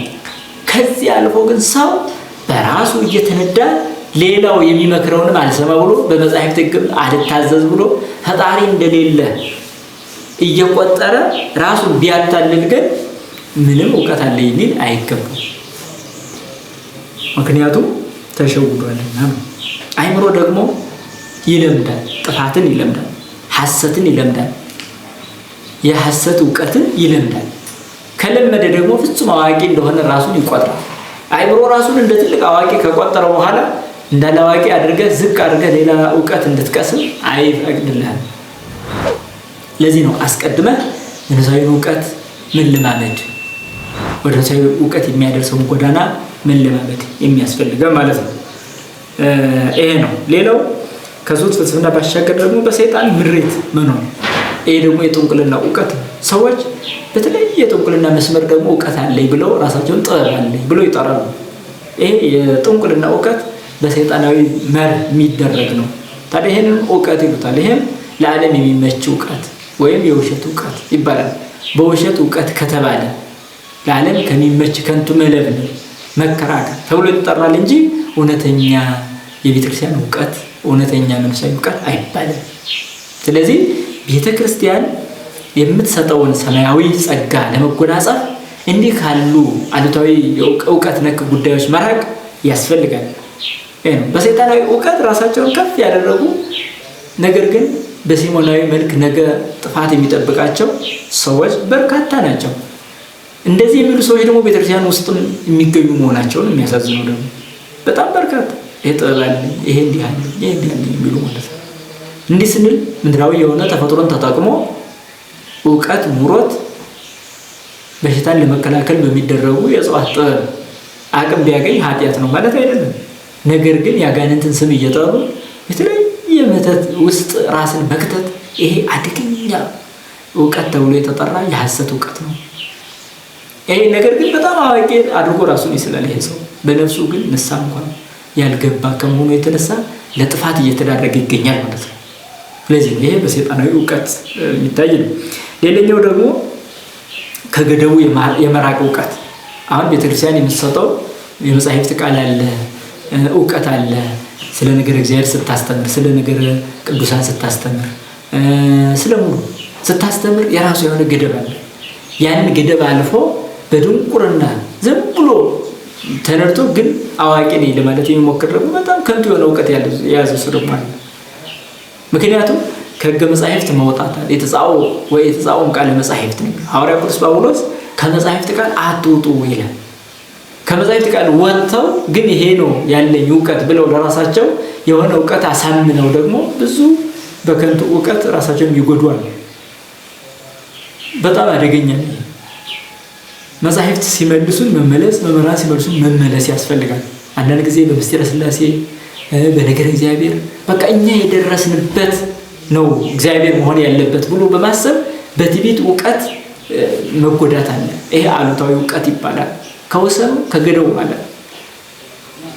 ከዚህ አልፎ ግን ሰው በራሱ እየተነዳ ሌላው የሚመክረውንም አልሰማ ብሎ በመጻሕፍት ሕግም አልታዘዝ ብሎ ፈጣሪ እንደሌለ እየቆጠረ ራሱን ቢያታልል ግን ምንም እውቀት አለ የሚል አይገባም። ምክንያቱም ተሸውዷልና። አይምሮ ደግሞ ይለምዳል፣ ጥፋትን ይለምዳል፣ ሐሰትን ይለምዳል፣ የሐሰት እውቀትን ይለምዳል። ከለመደ ደግሞ ፍጹም አዋቂ እንደሆነ ራሱን ይቆጥራል። አይምሮ ራሱን እንደ ትልቅ አዋቂ ከቆጠረ በኋላ እንዳለ አዋቂ አድርገህ ዝቅ አድርገህ ሌላ እውቀት እንድትቀስም አይፈቅድልህም። ለዚህ ነው አስቀድመህ መንፈሳዊ እውቀት መለማመድ፣ ወደ መንፈሳዊ እውቀት የሚያደርሰውን ጎዳና መለማመድ የሚያስፈልገው ማለት ነው። ይሄ ነው። ሌላው ከስሁት ፍልስፍና ባሻገር ደግሞ በሰይጣን ምሬት መኖር፣ ይሄ ደግሞ የጥንቁልና እውቀት ነው። ሰዎች በተለየ የጥንቁልና መስመር ደግሞ እውቀት አለኝ ብለው ራሳቸውን ጥበብ አለኝ ብለው ይጠራሉ። ይሄ የጥንቁልና እውቀት በሰይጣናዊ መር የሚደረግ ነው። ታዲያ ይሄንን እውቀት ይሉታል። ይሄም ለዓለም የሚመች እውቀት ወይም የውሸት እውቀት ይባላል። በውሸት እውቀት ከተባለ ለዓለም ከሚመች ከንቱ መለብለብ መከራከር ተብሎ ይጠራል እንጂ እውነተኛ የቤተክርስቲያን እውቀት እውነተኛ መንፈሳዊ እውቀት አይባልም። ስለዚህ ቤተክርስቲያን የምትሰጠውን ሰማያዊ ጸጋ ለመጎናጸፍ እንዲህ ካሉ አሉታዊ እውቀት ነክ ጉዳዮች መራቅ ያስፈልጋል። በሰይጣናዊ እውቀት ራሳቸውን ከፍ ያደረጉ ነገር ግን በሲሞናዊ መልክ ነገ ጥፋት የሚጠብቃቸው ሰዎች በርካታ ናቸው። እንደዚህ የሚሉ ሰዎች ደግሞ ቤተክርስቲያን ውስጥም የሚገኙ መሆናቸውን የሚያሳዝነው ደግሞ በጣም በርካታ ይሄ ጥበብ ይሄ እንዲህ አለ ይሄ እንዲህ አለ የሚሉ ማለት ነው። እንዲህ ስንል ምድራዊ የሆነ ተፈጥሮን ተጠቅሞ እውቀት ኑሮት በሽታን ለመከላከል በሚደረጉ የእጽዋት ጥበብ አቅም ቢያገኝ ኃጢአት ነው ማለት አይደለም። ነገር ግን ያጋንንትን ስም እየጠሩ የተለያየ መተት ውስጥ ራስን መክተት ይሄ አደገኛ እውቀት ተብሎ የተጠራ የሐሰት እውቀት ነው። ይሄ ነገር ግን በጣም አዋቂ አድርጎ ራሱን ይስላል። ይሄ ሰው በነፍሱ ግን ንስሐ እንኳን ያልገባ ከመሆኑ የተነሳ ለጥፋት እየተዳረገ ይገኛል ማለት ነው። ስለዚህ ይሄ በሰይጣናዊ እውቀት የሚታይ ነው። ሌላኛው ደግሞ ከገደቡ የመራቅ እውቀት። አሁን ቤተክርስቲያን የምትሰጠው የመጻሕፍት ቃል አለ፣ እውቀት አለ። ስለ ነገር እግዚአብሔር ስታስተምር፣ ስለ ነገር ቅዱሳን ስታስተምር፣ ስለሙሉ ስታስተምር የራሱ የሆነ ገደብ አለ። ያንን ገደብ አልፎ በድንቁርና ዝም ብሎ ተነድቶ ግን አዋቂ ነኝ ለማለት የሚሞክር ደግሞ በጣም ከንቱ የሆነ እውቀት የያዘ ሰው ደግሞ አለ። ምክንያቱም ከሕገ መጻሕፍት መውጣታል የተጻወም ቃለ መጻሕፍት ነው። ሐዋርያ ቅዱስ ጳውሎስ ከመጻሕፍት ቃል አትውጡ ይላል። ከመጻሕፍት ቃል ወጥተው ግን ይሄ ነው ያለኝ እውቀት ብለው ለራሳቸው የሆነ እውቀት አሳምነው ደግሞ ብዙ በከንቱ እውቀት ራሳቸውን ይጎዷል። በጣም አደገኛ ነው። መጻሕፍት ሲመልሱን መመለስ፣ መምህራን ሲመልሱን መመለስ ያስፈልጋል። አንዳንድ ጊዜ በምስጢረ ሥላሴ በነገር እግዚአብሔር በቃ እኛ የደረስንበት ነው እግዚአብሔር መሆን ያለበት ብሎ በማሰብ በትዕቢት እውቀት መጎዳት አለ። ይሄ አሉታዊ እውቀት ይባላል። ከወሰኑ ከገደቡ ማለት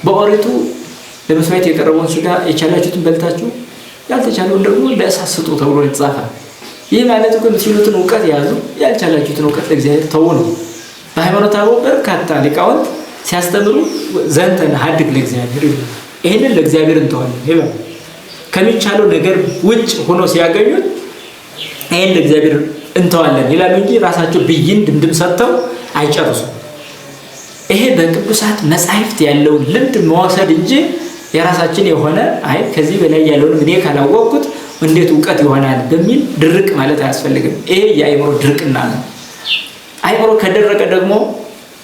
በኦሪቱ ለመስዋዕት የቀረበውን ሥጋ የቻላችሁትን በልታችሁ ያልተቻለውን ደግሞ ለእሳት ስጡ ተብሎ የተጻፈ። ይህ ማለት እኮ የምትችሉትን እውቀት ያዙ፣ ያልቻላችሁትን እውቀት ለእግዚአብሔር ተው ነው። በሃይማኖት አበው በርካታ ሊቃውንት ሲያስተምሩ ዘንተን ሀድግ ለእግዚአብሔር ይላል። ይህንን ለእግዚአብሔር እንተዋለን ይላል። ከሚቻለው ነገር ውጭ ሆኖ ሲያገኙት ይህን ለእግዚአብሔር እንተዋለን ይላሉ እንጂ ራሳቸው ብይን ድምድም ሰጥተው አይጨርሱም። ይሄ በቅዱሳት መጻሕፍት ያለውን ልምድ መውሰድ እንጂ የራሳችን የሆነ አይ ከዚህ በላይ ያለውን እኔ ካላወቅኩት እንዴት እውቀት ይሆናል በሚል ድርቅ ማለት አያስፈልግም። ይሄ የአእምሮ ድርቅና ነው። አእምሮ ከደረቀ ደግሞ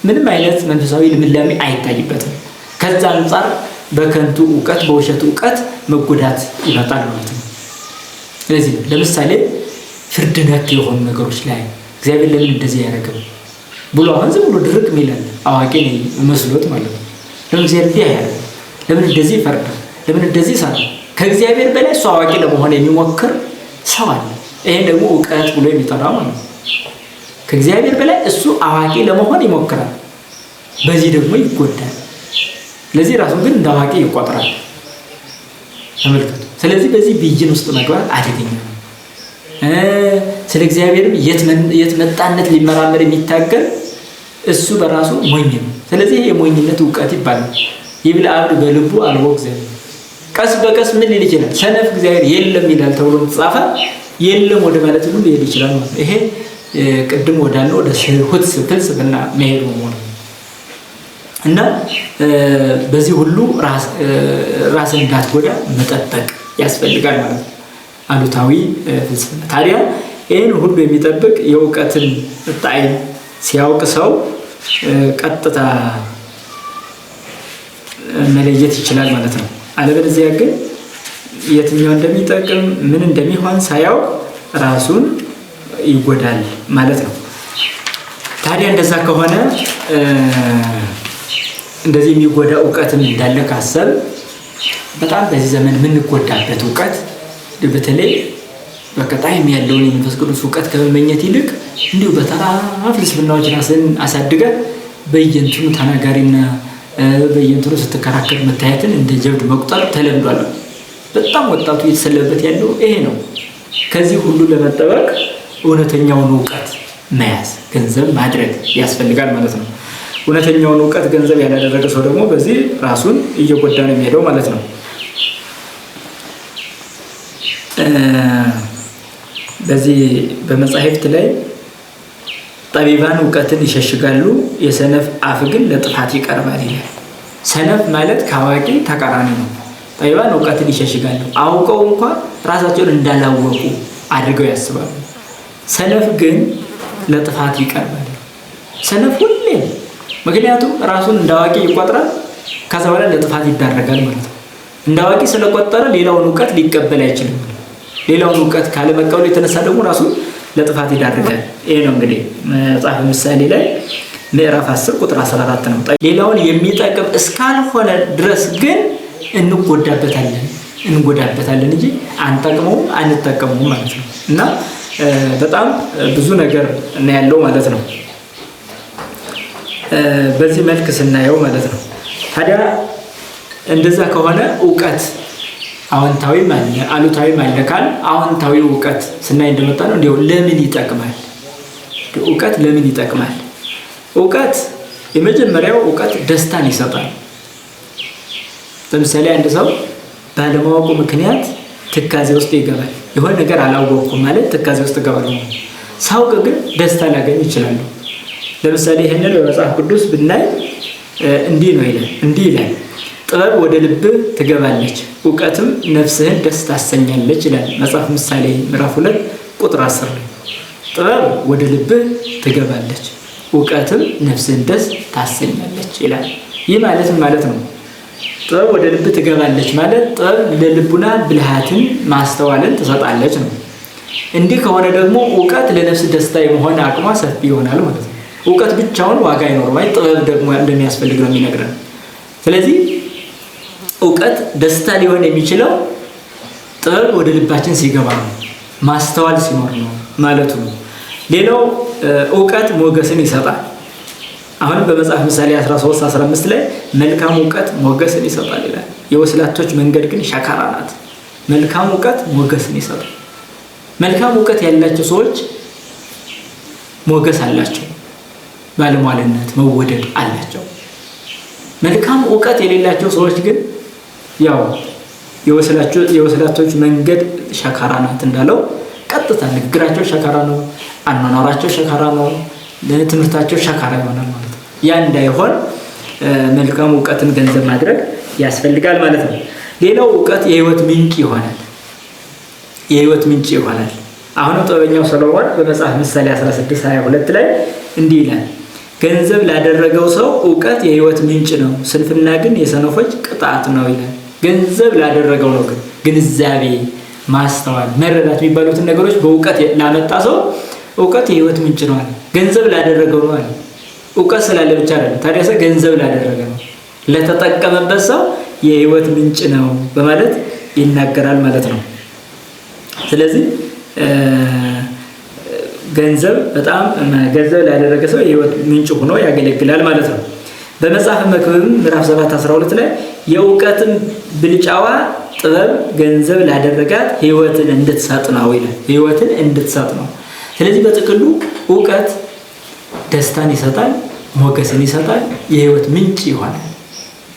ምንም አይነት መንፈሳዊ ልምላሜ አይታይበትም። ከዛ አንጻር በከንቱ እውቀት በውሸት እውቀት መጎዳት ይመጣል ማለት ነው። ስለዚህ ለምሳሌ ፍርድ ነክ የሆኑ ነገሮች ላይ እግዚአብሔር ለምን እንደዚህ ያደረገው ብሎ አሁን ዝም ብሎ ድርቅ የሚላል አዋቂ መስሎት ማለት ነው። ለምን እግዚአብሔር እንዲህ ያደረገው? ለምን እንደዚህ ይፈርዳል? ለምን እንደዚህ ይሰራል? ከእግዚአብሔር በላይ እሱ አዋቂ ለመሆን የሚሞክር ሰው አለ። ይሄን ደግሞ እውቀት ብሎ የሚጠራው ማለት ነው። ከእግዚአብሔር በላይ እሱ አዋቂ ለመሆን ይሞክራል። በዚህ ደግሞ ይጎዳል። ለዚህ ራሱ ግን እንደ አዋቂ ይቆጥራል። ተመልከቱ። ስለዚህ በዚህ ብይን ውስጥ መግባት አደገኛ ነው። ስለ እግዚአብሔርም የት መጣነት ሊመራመር የሚታገል እሱ በራሱ ሞኝ ነው። ስለዚህ የሞኝነት እውቀት ይባላል። ይብል አብድ በልቡ አልቦ እግዚአብሔር። ቀስ በቀስ ምን ሊል ይችላል? ሰነፍ እግዚአብሔር የለም ይላል ተብሎ ተጻፈ። የለም ወደ ማለት ሁሉ ሊሄድ ይችላል ማለት ይሄ ቅድም ወዳለው ወደ ስሁት ፍልስፍና መሄድ ነው እና በዚህ ሁሉ ራስን እንዳትጎዳ መጠበቅ ያስፈልጋል ማለት ነው። አሉታዊ ፍልስፍና ታዲያ ይህን ሁሉ የሚጠብቅ የእውቀትን ጣዕም ሲያውቅ ሰው ቀጥታ መለየት ይችላል ማለት ነው። አለበለዚያ ግን የትኛው እንደሚጠቅም ምን እንደሚሆን ሳያውቅ ራሱን ይጎዳል ማለት ነው። ታዲያ እንደዛ ከሆነ እንደዚህ የሚጎዳ እውቀትም እንዳለ ካሰብ በጣም በዚህ ዘመን የምንጎዳበት እውቀት በተለይ በቀጣይም ያለውን የመንፈስ ቅዱስ እውቀት ከመመኘት ይልቅ እንዲሁ በተራ ፍልስፍናዎች ራስን አሳድገ በየንትኑ ተናጋሪና በየእንትኑ ስትከራከር መታየትን እንደ ጀብድ መቁጠር ተለምዷል። በጣም ወጣቱ እየተሰለበበት ያለው ይሄ ነው። ከዚህ ሁሉ ለመጠበቅ እውነተኛውን እውቀት መያዝ ገንዘብ ማድረግ ያስፈልጋል ማለት ነው። እውነተኛውን እውቀት ገንዘብ ያላደረገ ሰው ደግሞ በዚህ ራሱን እየጎዳ ነው የሚሄደው ማለት ነው። በዚህ በመጻሕፍት ላይ ጠቢባን እውቀትን ይሸሽጋሉ፣ የሰነፍ አፍ ግን ለጥፋት ይቀርባል ይላል። ሰነፍ ማለት ከአዋቂ ተቃራኒ ነው። ጠቢባን እውቀትን ይሸሽጋሉ፣ አውቀው እንኳን ራሳቸውን እንዳላወቁ አድርገው ያስባሉ። ሰነፍ ግን ለጥፋት ይቀርባል። ሰነፍ ሁሌ ምክንያቱም ራሱን እንዳዋቂ ይቆጥራል፣ ከዛ በኋላ ለጥፋት ይዳረጋል ማለት ነው። እንዳዋቂ ስለቆጠረ ሌላውን እውቀት ሊቀበል አይችልም። ሌላውን እውቀት ካለመቀበሉ የተነሳ ደግሞ ራሱን ለጥፋት ይዳረጋል። ይሄ ነው እንግዲህ መጽሐፈ ምሳሌ ላይ ምዕራፍ 10 ቁጥር 14 ነው። ሌላውን የሚጠቅም እስካልሆነ ድረስ ግን እንጎዳበታለን እንጂ አንጠቀመውም ማለት ነው። እና በጣም ብዙ ነገር ነው ያለው ማለት ነው። በዚህ መልክ ስናየው ማለት ነው። ታዲያ እንደዛ ከሆነ እውቀት አዎንታዊም አለ አሉታዊም አለ ካል አዎንታዊ እውቀት ስናይ እንደመጣ ነው እንዲሁ ለምን ይጠቅማል? እውቀት ለምን ይጠቅማል? እውቀት የመጀመሪያው እውቀት ደስታን ይሰጣል። ለምሳሌ አንድ ሰው ባለማወቁ ምክንያት ትካዜ ውስጥ ይገባል። የሆነ ነገር አላወቅኩም ማለት ትካዜ ውስጥ እገባለሁ። ሳውቅ ግን ደስታ ላገኝ ይችላል። ለምሳሌ ይሄንን በመጽሐፍ ቅዱስ ብናይ እንዲህ ይላል ጥበብ ወደ ልብህ ትገባለች፣ እውቀትም ነፍስህን ደስ ታሰኛለች ይላል መጽሐፍ ምሳሌ ምዕራፍ 2 ቁጥር 10 ላይ። ጥበብ ወደ ልብህ ትገባለች፣ እውቀትም ነፍስህን ደስ ታሰኛለች ይላል። ይህ ማለት ምን ማለት ነው? ጥበብ ወደ ልብህ ትገባለች ማለት ጥበብ ለልቡና ብልሃትን ማስተዋልን ትሰጣለች ነው። እንዲህ ከሆነ ደግሞ እውቀት ለነፍስ ደስታ የመሆን አቅሟ ሰፊ ይሆናል ማለት ነው። እውቀት ብቻውን ዋጋ አይኖርም። ጥበብ ደግሞ እንደሚያስፈልግ ነው የሚነግረን። ስለዚህ እውቀት ደስታ ሊሆን የሚችለው ጥበብ ወደ ልባችን ሲገባ ነው፣ ማስተዋል ሲኖር ነው ማለቱ ነው። ሌላው እውቀት ሞገስን ይሰጣል። አሁንም በመጽሐፍ ምሳሌ 13:15 ላይ መልካም እውቀት ሞገስን ይሰጣል ይላል። የወስላቶች መንገድ ግን ሸካራ ናት። መልካም እውቀት ሞገስን ይሰጣል። መልካም እውቀት ያላቸው ሰዎች ሞገስ አላቸው፣ ባለሟልነት መወደድ አላቸው። መልካም እውቀት የሌላቸው ሰዎች ግን ያው የወስላቶች መንገድ ሸካራ ናት እንዳለው ቀጥታ ንግግራቸው ሸካራ ነው፣ አኗኗራቸው ሸካራ ነው፣ ትምህርታቸው ሸካራ ይሆናል ማለት ነው። ያ እንዳይሆን መልካም እውቀትን ገንዘብ ማድረግ ያስፈልጋል ማለት ነው። ሌላው እውቀት የህይወት ምንጭ ይሆናል። አሁንም ጥበበኛው ሰሎሞን በመጽሐፍ ምሳሌ 16:22 ላይ እንዲህ ይላል፣ ገንዘብ ላደረገው ሰው እውቀት የህይወት ምንጭ ነው፣ ስንፍና ግን የሰነፎች ቅጣት ነው ይላል። ገንዘብ ላደረገው ነው ግን ግንዛቤ፣ ማስተዋል፣ መረዳት የሚባሉትን ነገሮች በእውቀት ላመጣ ሰው እውቀት የህይወት ምንጭ ነው አለ። ገንዘብ ላደረገው ነው አለ። እውቀት ስላለ ብቻ አይደለም። ታዲያ ሰው ገንዘብ ላደረገ ነው፣ ለተጠቀመበት ሰው የህይወት ምንጭ ነው በማለት ይናገራል ማለት ነው። ስለዚህ ገንዘብ ላደረገ ሰው የህይወት ምንጭ ሆኖ ያገለግላል ማለት ነው። በመጽሐፈ መክብብ ምዕራፍ 7:12 ላይ የእውቀትን ብልጫዋ ጥበብ ገንዘብ ላደረጋት ህይወትን እንድትሰጥ ነው ይላል። ህይወትን እንድትሰጥ ነው። ስለዚህ በጥቅሉ እውቀት ደስታን ይሰጣል፣ ሞገስን ይሰጣል፣ የህይወት ምንጭ ይሆናል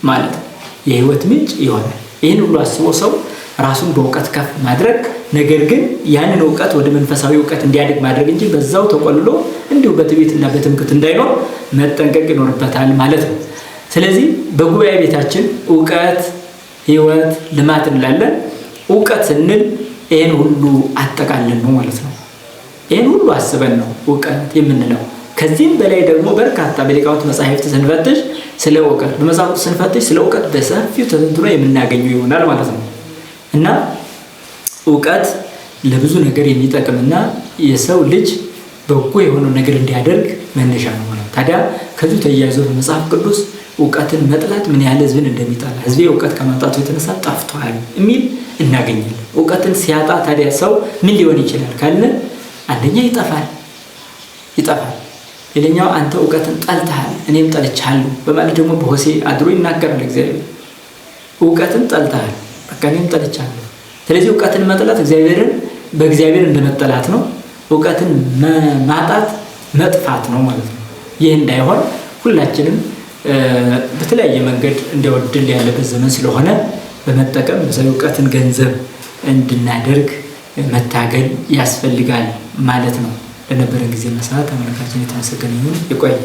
ማለት ነው። የህይወት ምንጭ ይሆናል። ይህን ሁሉ አስቦ ሰው ራሱን በእውቀት ከፍ ማድረግ፣ ነገር ግን ያንን እውቀት ወደ መንፈሳዊ እውቀት እንዲያድግ ማድረግ እንጂ በዛው ተቆልሎ እንዲሁ በትዕቢትና በትምክህት እንዳይኖር መጠንቀቅ ይኖርበታል ማለት ነው። ስለዚህ በጉባኤ ቤታችን እውቀት፣ ህይወት፣ ልማት እንላለን። እውቀት ስንል ይህን ሁሉ አጠቃለን ነው ማለት ነው። ይህን ሁሉ አስበን ነው እውቀት የምንለው። ከዚህም በላይ ደግሞ በርካታ በሊቃውንት መጻሕፍት ስንፈትሽ ስለ እውቀት በመጽሐፍት ስንፈትሽ ስለ እውቀት በሰፊው ተተንትኖ የምናገኘው ይሆናል ማለት ነው። እና እውቀት ለብዙ ነገር የሚጠቅምና የሰው ልጅ በጎ የሆነው ነገር እንዲያደርግ መነሻ ነው ማለት። ታዲያ ከዚህ ተያይዞ በመጽሐፍ ቅዱስ እውቀትን መጥላት ምን ያህል ህዝብን እንደሚጣላ፣ ህዝቤ እውቀት ከማጣቱ የተነሳ ጠፍቷል የሚል እናገኛለን። እውቀትን ሲያጣ ታዲያ ሰው ምን ሊሆን ይችላል ካልን አንደኛ ይጠፋል። ሌላኛው አንተ እውቀትን ጠልተሃል እኔም ጠልቻለሁ በማለት ደግሞ በሆሴዕ አድሮ ይናገራል። እግዚአብሔር እውቀትን ጠልተሃል በቃ እኔም ጠልቻለሁ። ስለዚህ እውቀትን መጥላት እግዚአብሔርን በእግዚአብሔር እንደመጠላት ነው። እውቀትን ማጣት መጥፋት ነው ማለት ነው። ይህ እንዳይሆን ሁላችንም በተለያየ መንገድ እንዲወድል ያለበት ዘመን ስለሆነ በመጠቀም እውቀትን ገንዘብ እንድናደርግ መታገል ያስፈልጋል ማለት ነው። ለነበረን ጊዜ መስዋዕት ተመልካችን የተመሰገነ ይሁን። ይቆያል።